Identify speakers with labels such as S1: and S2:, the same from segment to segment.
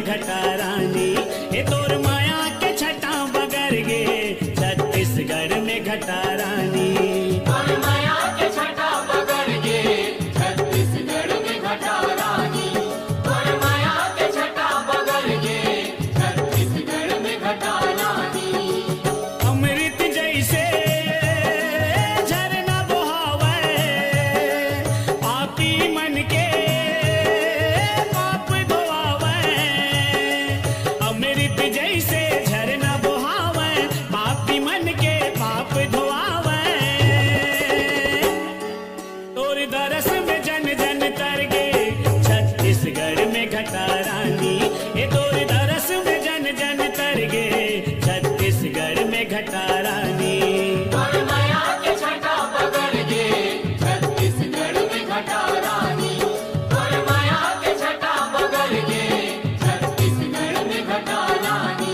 S1: घटा रानी, ये तोर माया के छटा बगर गे छत्तीसगढ़ में घटा रानी।
S2: तोर माया के छटा बगर गे छत्तीसगढ़ में घटा रानी, तोर माया के छटा बगर गे छत्तीसगढ़ में घटा रानी।
S1: अमृत जैसे झरना बहावे पापी मन के पाप धोआवे, अमृत जैसे झरना बहावे पापी मन के पाप धोआवे। तोर दरस में जन जन तर गे छत्तीसगढ़ में घटा रानी, ये तोर दरस में जन जन तर गे छत्तीसगढ़ में घटा रानी।
S2: तोर माया के छटा बगर गे छत्तीसगढ़ में घटा रानी, तोर माया के छटा बगर गे छत्तीसगढ़ में घटा रानी।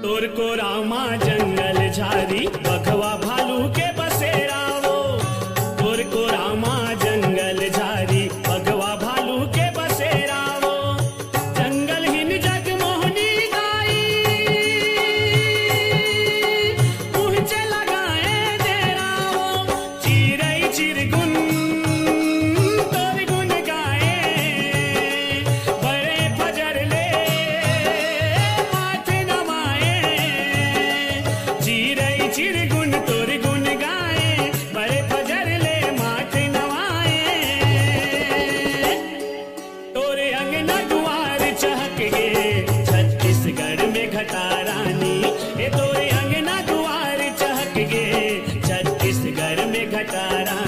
S1: तोर को रामा जंगल झारी बघवा भालू के बसेरा वो, तोर को रामा जंगल झारी बघवा भालू के बसेरा वो। जंगल हिन जग मोहनी गाई मुझे लगाए डेरा वो, चिरई चिरगुन तोर गुन गाए बड़े फजर ले माथे नवाए, चिरई चिरगुन तोर गुन गाए बड़े फजर ले माथे नवाए। तोरे अंगना दुआर चहक गे छत्तीसगढ़ में घटा रानी, ये तोरे अंगना दुआर चहक गे छत्तीसगढ़ में घटा रानी।